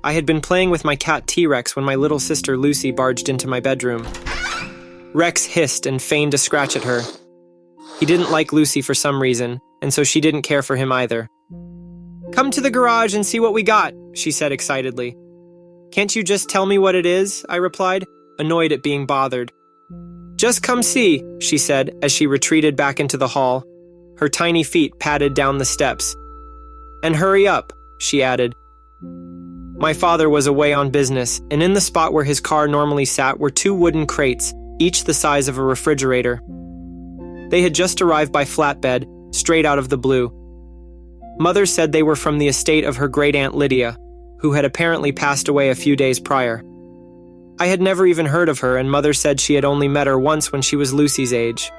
I had been playing with my cat T-Rex when my little sister Lucy barged into my bedroom. Rex hissed and feigned to scratch at her. He didn't like Lucy for some reason, and so she didn't care for him either. "Come to the garage and see what we got," she said excitedly. "Can't you just tell me what it is?" I replied, annoyed at being bothered. "Just come see," she said as she retreated back into the hall. Her tiny feet padded down the steps. "And hurry up," she added. My father was away on business, and in the spot where his car normally sat were 2 wooden crates, each the size of a refrigerator. They had just arrived by flatbed, straight out of the blue. Mother said they were from the estate of her great-aunt Lydia, who had apparently passed away a few days prior. I had never even heard of her, and Mother said she had only met her once when she was Lucy's age.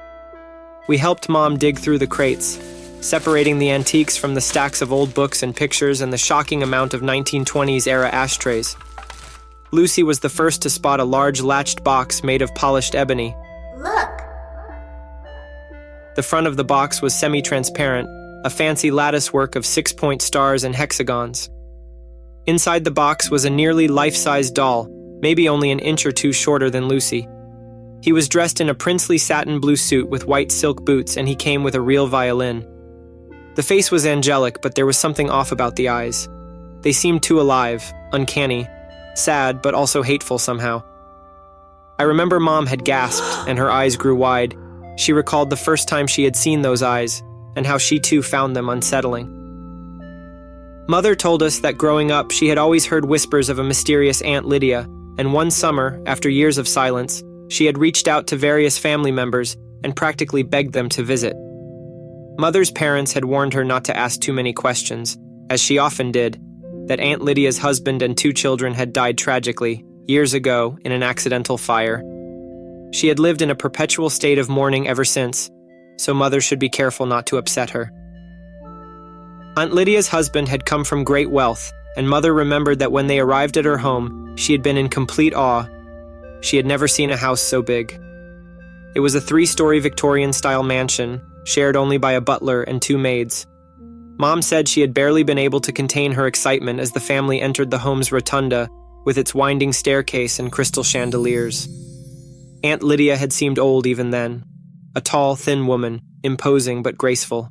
We helped Mom dig through the crates, separating the antiques from the stacks of old books and pictures and the shocking amount of 1920s-era ashtrays. Lucy was the first to spot a large latched box made of polished ebony. Look! The front of the box was semi-transparent, a fancy lattice work of 6-point stars and hexagons. Inside the box was a nearly life-size doll, maybe only an inch or 2 shorter than Lucy. He was dressed in a princely satin blue suit with white silk boots, and he came with a real violin. The face was angelic, but there was something off about the eyes. They seemed too alive, uncanny, sad, but also hateful somehow. I remember Mom had gasped, and her eyes grew wide. She recalled the first time she had seen those eyes, and how she too found them unsettling. Mother told us that growing up, she had always heard whispers of a mysterious Aunt Lydia, and one summer, after years of silence, she had reached out to various family members and practically begged them to visit. Mother's parents had warned her not to ask too many questions, as she often did, that Aunt Lydia's husband and 2 children had died tragically, years ago, in an accidental fire. She had lived in a perpetual state of mourning ever since, so Mother should be careful not to upset her. Aunt Lydia's husband had come from great wealth, and Mother remembered that when they arrived at her home, she had been in complete awe. She had never seen a house so big. It was a 3-story Victorian-style mansion, shared only by a butler and 2 maids. Mom said she had barely been able to contain her excitement as the family entered the home's rotunda, with its winding staircase and crystal chandeliers. Aunt Lydia had seemed old even then. A tall, thin woman, imposing but graceful.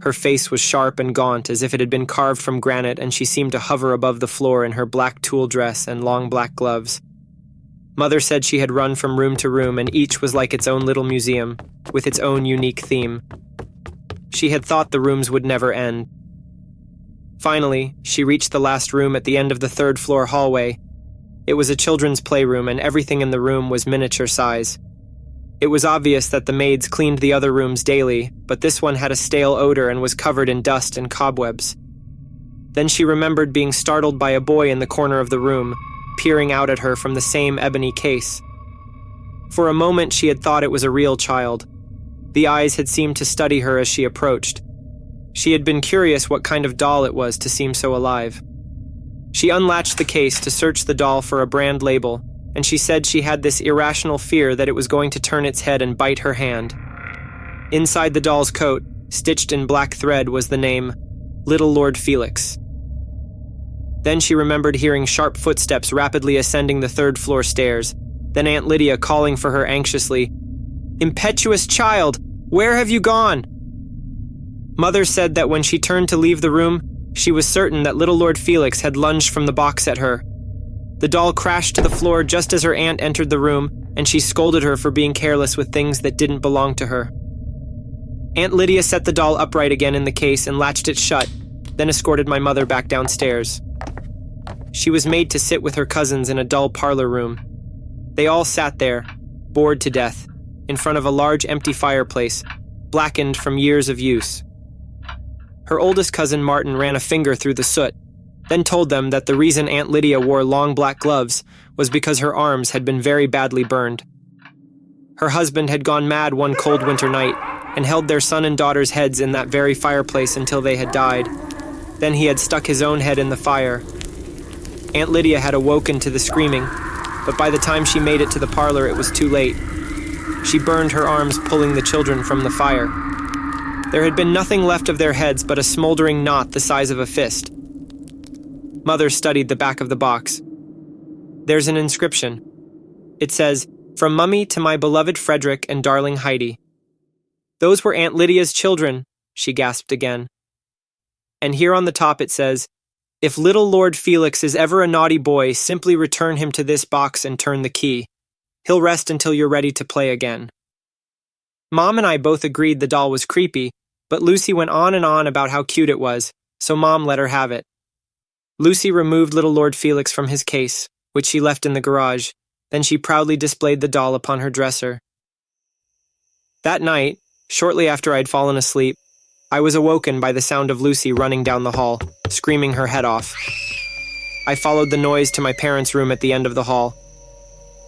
Her face was sharp and gaunt as if it had been carved from granite, and she seemed to hover above the floor in her black tulle dress and long black gloves. Mother said she had run from room to room, and each was like its own little museum, with its own unique theme. She had thought the rooms would never end. Finally, she reached the last room at the end of the 3rd-floor hallway. It was a children's playroom, and everything in the room was miniature size. It was obvious that the maids cleaned the other rooms daily, but this one had a stale odor and was covered in dust and cobwebs. Then she remembered being startled by a boy in the corner of the room, peering out at her from the same ebony case. For a moment she had thought it was a real child. The eyes had seemed to study her as she approached. She had been curious what kind of doll it was to seem so alive. She unlatched the case to search the doll for a brand label, and she said she had this irrational fear that it was going to turn its head and bite her hand. Inside the doll's coat, stitched in black thread, was the name, Little Lord Felix. Then she remembered hearing sharp footsteps rapidly ascending the 3rd-floor stairs, then Aunt Lydia calling for her anxiously, "Impetuous child, where have you gone?" Mother said that when she turned to leave the room, she was certain that Little Lord Felix had lunged from the box at her. The doll crashed to the floor just as her aunt entered the room, and she scolded her for being careless with things that didn't belong to her. Aunt Lydia set the doll upright again in the case and latched it shut, then escorted my mother back downstairs. She was made to sit with her cousins in a dull parlor room. They all sat there, bored to death, in front of a large empty fireplace, blackened from years of use. Her oldest cousin Martin ran a finger through the soot, then told them that the reason Aunt Lydia wore long black gloves was because her arms had been very badly burned. Her husband had gone mad one cold winter night and held their son and daughter's heads in that very fireplace until they had died. Then he had stuck his own head in the fire. Aunt Lydia had awoken to the screaming, but by the time she made it to the parlor, it was too late. She burned her arms pulling the children from the fire. There had been nothing left of their heads but a smoldering knot the size of a fist. Mother studied the back of the box. There's an inscription. It says, "From Mummy to my beloved Frederick and darling Heidi." "Those were Aunt Lydia's children," she gasped again. And here on the top it says, "If little Lord Felix is ever a naughty boy, simply return him to this box and turn the key. He'll rest until you're ready to play again." Mom and I both agreed the doll was creepy, but Lucy went on and on about how cute it was, so Mom let her have it. Lucy removed little Lord Felix from his case, which she left in the garage. Then she proudly displayed the doll upon her dresser. That night, shortly after I'd fallen asleep, I was awoken by the sound of Lucy running down the hall, screaming her head off. I followed the noise to my parents' room at the end of the hall.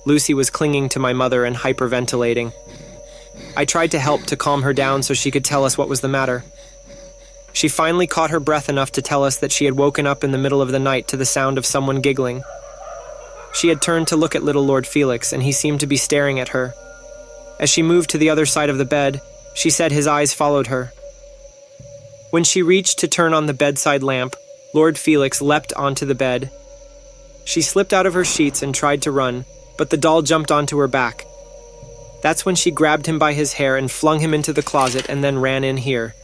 Lucy was clinging to my mother and hyperventilating. I tried to help to calm her down so she could tell us what was the matter. She finally caught her breath enough to tell us that she had woken up in the middle of the night to the sound of someone giggling. She had turned to look at little Lord Felix, and he seemed to be staring at her. As she moved to the other side of the bed, she said his eyes followed her. When she reached to turn on the bedside lamp, Lord Felix leapt onto the bed. She slipped out of her sheets and tried to run, but the doll jumped onto her back. That's when she grabbed him by his hair and flung him into the closet and then ran in here.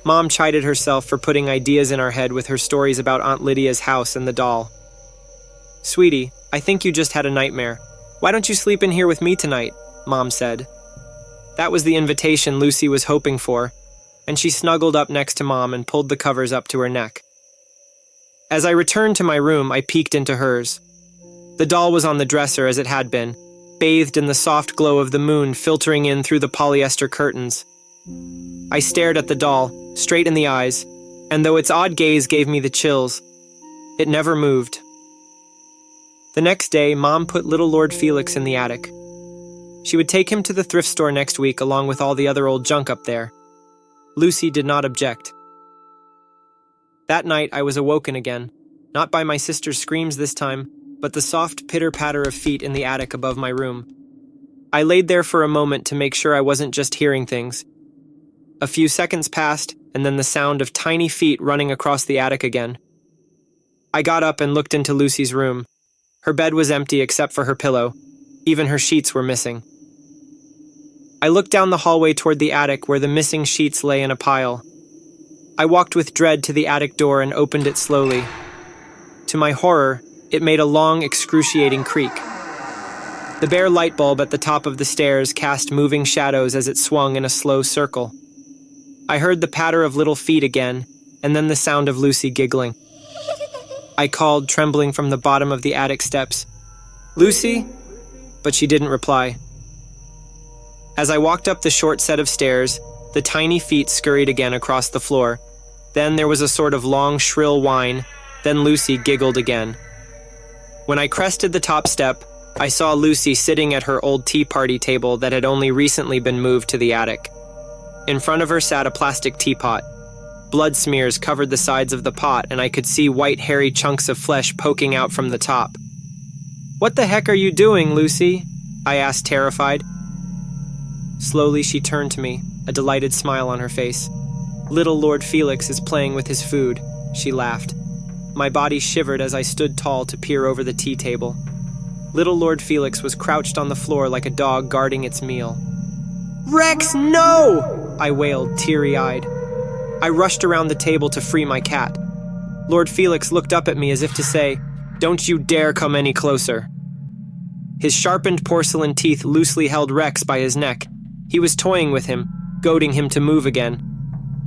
Mom chided herself for putting ideas in our head with her stories about Aunt Lydia's house and the doll. "Sweetie, I think you just had a nightmare. Why don't you sleep in here with me tonight?" Mom said. That was the invitation Lucy was hoping for, and she snuggled up next to Mom and pulled the covers up to her neck. As I returned to my room, I peeked into hers. The doll was on the dresser as it had been, bathed in the soft glow of the moon filtering in through the polyester curtains. I stared at the doll, straight in the eyes, and though its odd gaze gave me the chills, it never moved. The next day, Mom put little Lord Felix in the attic. She would take him to the thrift store next week along with all the other old junk up there. Lucy did not object. That night, I was awoken again, not by my sister's screams this time, but the soft pitter-patter of feet in the attic above my room. I laid there for a moment to make sure I wasn't just hearing things. A few seconds passed, and then the sound of tiny feet running across the attic again. I got up and looked into Lucy's room. Her bed was empty except for her pillow. Even her sheets were missing. I looked down the hallway toward the attic where the missing sheets lay in a pile. I walked with dread to the attic door and opened it slowly. To my horror, it made a long, excruciating creak. The bare light bulb at the top of the stairs cast moving shadows as it swung in a slow circle. I heard the patter of little feet again, and then the sound of Lucy giggling. I called, trembling from the bottom of the attic steps, "Lucy?" But she didn't reply. As I walked up the short set of stairs, the tiny feet scurried again across the floor. Then there was a sort of long, shrill whine, then Lucy giggled again. When I crested the top step, I saw Lucy sitting at her old tea party table that had only recently been moved to the attic. In front of her sat a plastic teapot. Blood smears covered the sides of the pot, and I could see white hairy chunks of flesh poking out from the top. "What the heck are you doing, Lucy?" I asked, terrified. Slowly she turned to me, a delighted smile on her face. "Little Lord Felix is playing with his food," she laughed. My body shivered as I stood tall to peer over the tea table. Little Lord Felix was crouched on the floor like a dog guarding its meal. "Rex, no!" I wailed, teary-eyed. I rushed around the table to free my cat. Lord Felix looked up at me as if to say, "Don't you dare come any closer." His sharpened porcelain teeth loosely held Rex by his neck. He was toying with him, goading him to move again.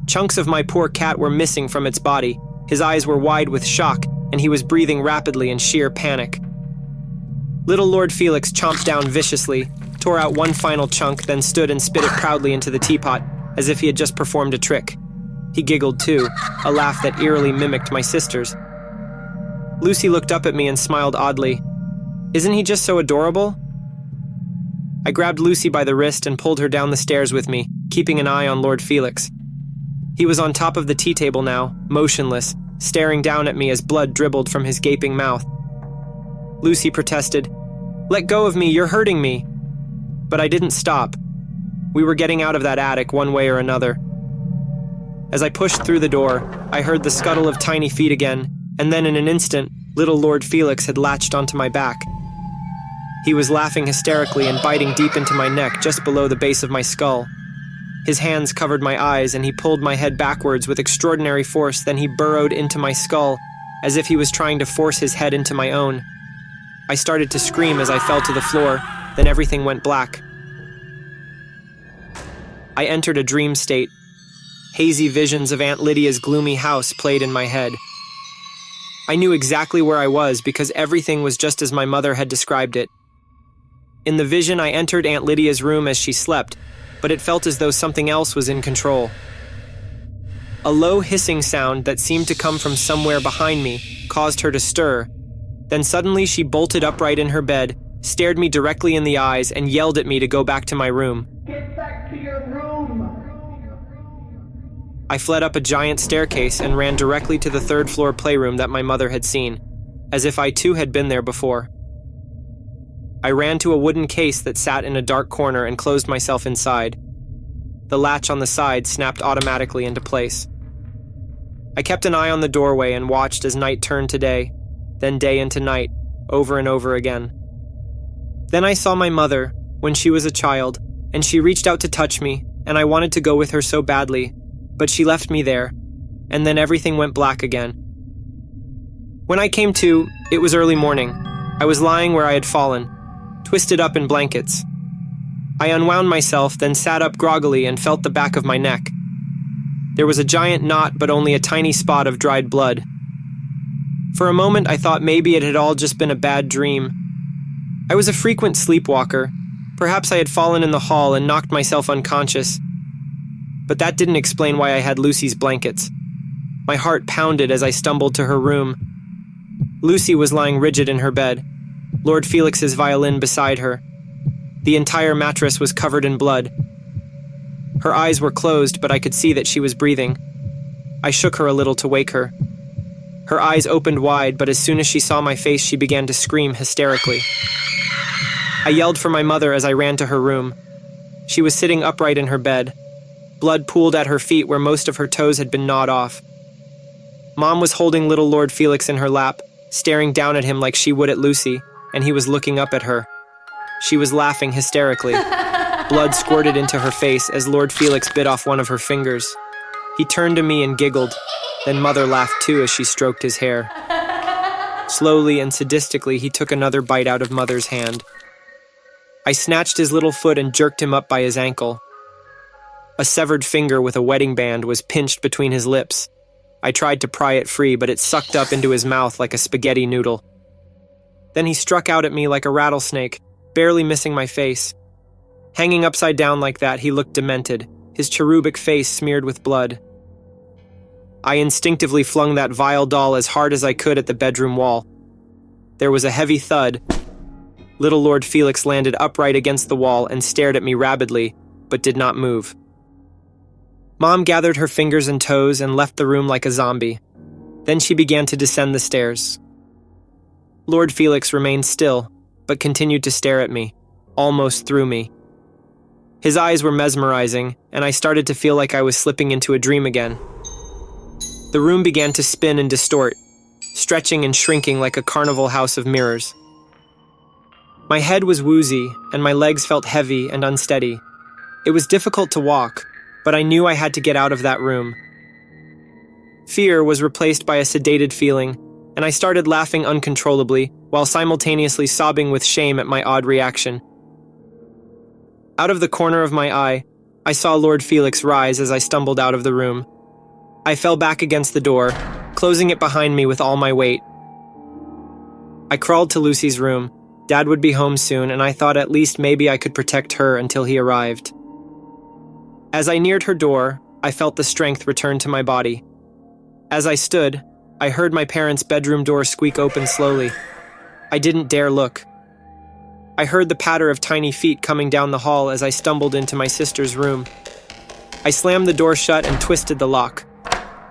Chunks of my poor cat were missing from its body. His eyes were wide with shock, and he was breathing rapidly in sheer panic. Little Lord Felix chomped down viciously, tore out one final chunk, then stood and spit it proudly into the teapot, as if he had just performed a trick. He giggled too, a laugh that eerily mimicked my sister's. Lucy looked up at me and smiled oddly. "Isn't he just so adorable?" I grabbed Lucy by the wrist and pulled her down the stairs with me, keeping an eye on Lord Felix. He was on top of the tea table now, motionless, staring down at me as blood dribbled from his gaping mouth. Lucy protested, "Let go of me, you're hurting me." But I didn't stop. We were getting out of that attic one way or another. As I pushed through the door, I heard the scuttle of tiny feet again, And then in an instant, little Lord Felix had latched onto my back. He was laughing hysterically and biting deep into my neck just below the base of my skull. His hands covered my eyes and he pulled my head backwards with extraordinary force. Then he burrowed into my skull as if he was trying to force his head into my own. I started to scream as I fell to the floor, then everything went black. I entered a dream state. Hazy visions of Aunt Lydia's gloomy house played in my head. I knew exactly where I was because everything was just as my mother had described it. In the vision, I entered Aunt Lydia's room as she slept, but it felt as though something else was in control. A low hissing sound that seemed to come from somewhere behind me caused her to stir. Then suddenly she bolted upright in her bed, stared me directly in the eyes, and yelled at me to go back to my room. Get back to your room! I fled up a giant staircase and ran directly to the third-floor playroom that my mother had seen, as if I too had been there before. I ran to a wooden case that sat in a dark corner and closed myself inside. The latch on the side snapped automatically into place. I kept an eye on the doorway and watched as night turned to day, then day into night, over and over again. Then I saw my mother, when she was a child, and she reached out to touch me, and I wanted to go with her so badly, but she left me there, and then everything went black again. When I came to, it was early morning. I was lying where I had fallen, twisted up in blankets. I unwound myself, then sat up groggily and felt the back of my neck. There was a giant knot, but only a tiny spot of dried blood. For a moment, I thought maybe it had all just been a bad dream. I was a frequent sleepwalker. Perhaps I had fallen in the hall and knocked myself unconscious. But that didn't explain why I had Lucy's blankets. My heart pounded as I stumbled to her room. Lucy was lying rigid in her bed, Lord Felix's violin beside her. The entire mattress was covered in blood. Her eyes were closed, but I could see that she was breathing. I shook her a little to wake her. Her eyes opened wide, but as soon as she saw my face, she began to scream hysterically. I yelled for my mother as I ran to her room. She was sitting upright in her bed. Blood pooled at her feet where most of her toes had been gnawed off. Mom was holding little Lord Felix in her lap, staring down at him like she would at Lucy, and he was looking up at her. She was laughing hysterically. Blood squirted into her face as Lord Felix bit off one of her fingers. He turned to me and giggled. Then Mother laughed too as she stroked his hair. Slowly and sadistically, he took another bite out of Mother's hand. I snatched his little foot and jerked him up by his ankle. A severed finger with a wedding band was pinched between his lips. I tried to pry it free, but it sucked up into his mouth like a spaghetti noodle. Then he struck out at me like a rattlesnake, barely missing my face. Hanging upside down like that, he looked demented, his cherubic face smeared with blood. I instinctively flung that vile doll as hard as I could at the bedroom wall. There was a heavy thud. Little Lord Felix landed upright against the wall and stared at me rabidly, but did not move. Mom gathered her fingers and toes and left the room like a zombie. Then she began to descend the stairs. Lord Felix remained still, but continued to stare at me, almost through me. His eyes were mesmerizing, and I started to feel like I was slipping into a dream again. The room began to spin and distort, stretching and shrinking like a carnival house of mirrors. My head was woozy, and my legs felt heavy and unsteady. It was difficult to walk, but I knew I had to get out of that room. Fear was replaced by a sedated feeling, and I started laughing uncontrollably while simultaneously sobbing with shame at my odd reaction. Out of the corner of my eye, I saw Lord Felix rise as I stumbled out of the room. I fell back against the door, closing it behind me with all my weight. I crawled to Lucy's room. Dad would be home soon, and I thought at least maybe I could protect her until he arrived. As I neared her door, I felt the strength return to my body. As I stood, I heard my parents' bedroom door squeak open slowly. I didn't dare look. I heard the patter of tiny feet coming down the hall as I stumbled into my sister's room. I slammed the door shut and twisted the lock.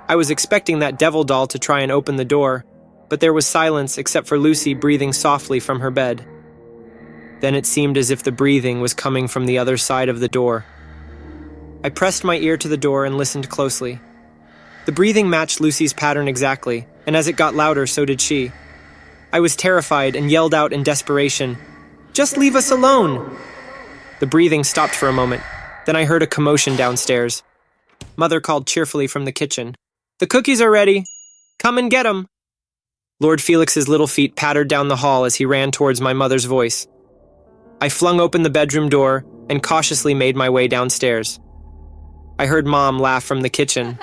I was expecting that devil doll to try and open the door, but there was silence except for Lucy breathing softly from her bed. Then it seemed as if the breathing was coming from the other side of the door. I pressed my ear to the door and listened closely. The breathing matched Lucy's pattern exactly, and as it got louder, so did she. I was terrified and yelled out in desperation, "Just leave us alone!" The breathing stopped for a moment. Then I heard a commotion downstairs. Mother called cheerfully from the kitchen. "The cookies are ready. Come and get 'em." Lord Felix's little feet pattered down the hall as he ran towards my mother's voice. I flung open the bedroom door and cautiously made my way downstairs. I heard Mom laugh from the kitchen.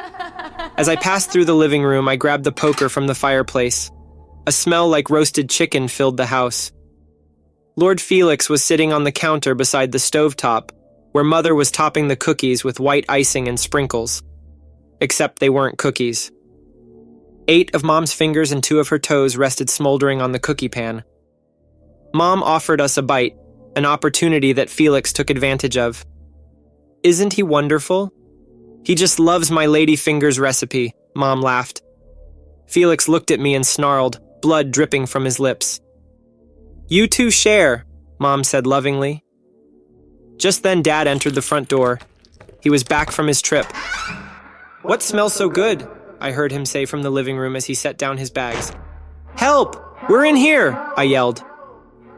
As I passed through the living room, I grabbed the poker from the fireplace. A smell like roasted chicken filled the house. Lord Felix was sitting on the counter beside the stovetop, where Mother was topping the cookies with white icing and sprinkles. Except they weren't cookies. 8 of Mom's fingers and 2 of her toes rested smoldering on the cookie pan. Mom offered us a bite, an opportunity that Felix took advantage of. "Isn't he wonderful? He just loves my lady fingers recipe," Mom laughed. Felix looked at me and snarled, blood dripping from his lips. "You two share," Mom said lovingly. Just then Dad entered the front door. He was back from his trip. "What smells so good?" I heard him say from the living room as he set down his bags. "Help! We're in here!" I yelled.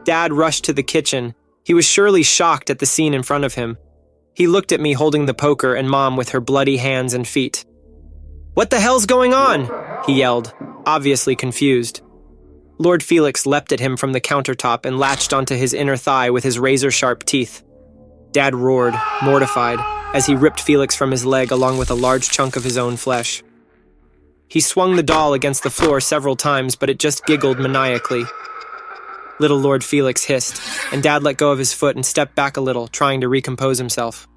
Dad rushed to the kitchen. He was surely shocked at the scene in front of him. He looked at me holding the poker and Mom with her bloody hands and feet. "What the hell's going on?" he yelled, obviously confused. Lord Felix leapt at him from the countertop and latched onto his inner thigh with his razor-sharp teeth. Dad roared, mortified, as he ripped Felix from his leg along with a large chunk of his own flesh. He swung the doll against the floor several times, but it just giggled maniacally. Little Lord Felix hissed, and Dad let go of his foot and stepped back a little, trying to recompose himself.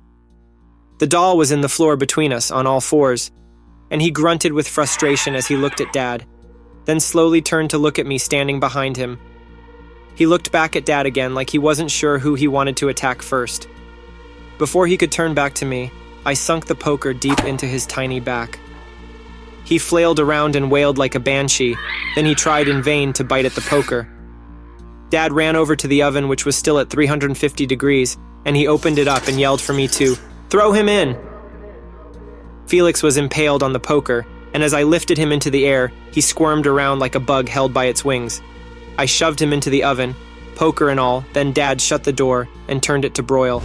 The doll was in the floor between us, on all fours, and he grunted with frustration as he looked at Dad, then slowly turned to look at me standing behind him. He looked back at Dad again like he wasn't sure who he wanted to attack first. Before he could turn back to me, I sunk the poker deep into his tiny back. He flailed around and wailed like a banshee, then he tried in vain to bite at the poker. Dad ran over to the oven, which was still at 350 degrees, and he opened it up and yelled for me to throw him in. Felix was impaled on the poker, and as I lifted him into the air, he squirmed around like a bug held by its wings. I shoved him into the oven, poker and all, then Dad shut the door and turned it to broil.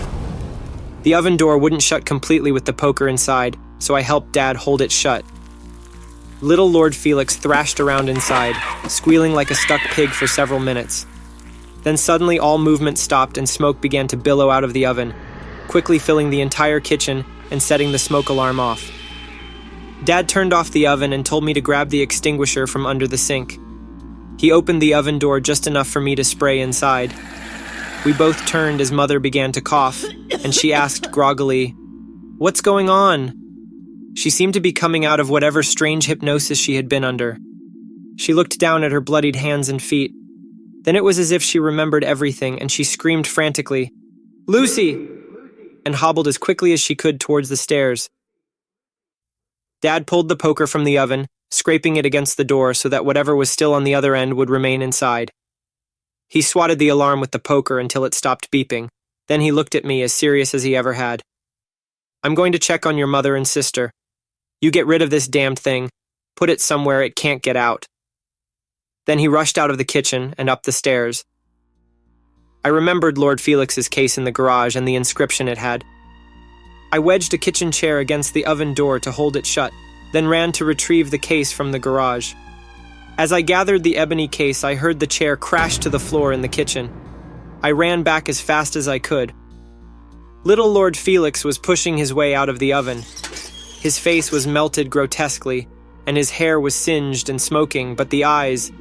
The oven door wouldn't shut completely with the poker inside, so I helped Dad hold it shut. Little Lord Felix thrashed around inside, squealing like a stuck pig for several minutes. Then suddenly all movement stopped and smoke began to billow out of the oven, quickly filling the entire kitchen and setting the smoke alarm off. Dad turned off the oven and told me to grab the extinguisher from under the sink. He opened the oven door just enough for me to spray inside. We both turned as Mother began to cough, and she asked groggily, "What's going on?" She seemed to be coming out of whatever strange hypnosis she had been under. She looked down at her bloodied hands and feet. Then it was as if she remembered everything, and she screamed frantically, "Lucy!" and hobbled as quickly as she could towards the stairs. Dad pulled the poker from the oven, scraping it against the door so that whatever was still on the other end would remain inside. He swatted the alarm with the poker until it stopped beeping. Then he looked at me as serious as he ever had. "I'm going to check on your mother and sister. You get rid of this damned thing. Put it somewhere it can't get out." Then he rushed out of the kitchen and up the stairs. I remembered Lord Felix's case in the garage and the inscription it had. I wedged a kitchen chair against the oven door to hold it shut, then ran to retrieve the case from the garage. As I gathered the ebony case, I heard the chair crash to the floor in the kitchen. I ran back as fast as I could. Little Lord Felix was pushing his way out of the oven. His face was melted grotesquely, and his hair was singed and smoking, but the eyes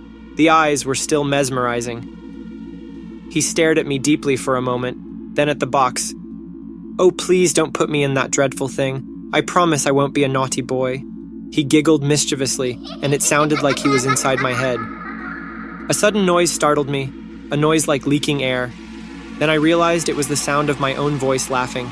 were still mesmerizing. He stared at me deeply for a moment, then at the box. "Oh, please don't put me in that dreadful thing. I promise I won't be a naughty boy." He giggled mischievously, and it sounded like he was inside my head. A sudden noise startled me, a noise like leaking air. Then I realized it was the sound of my own voice laughing.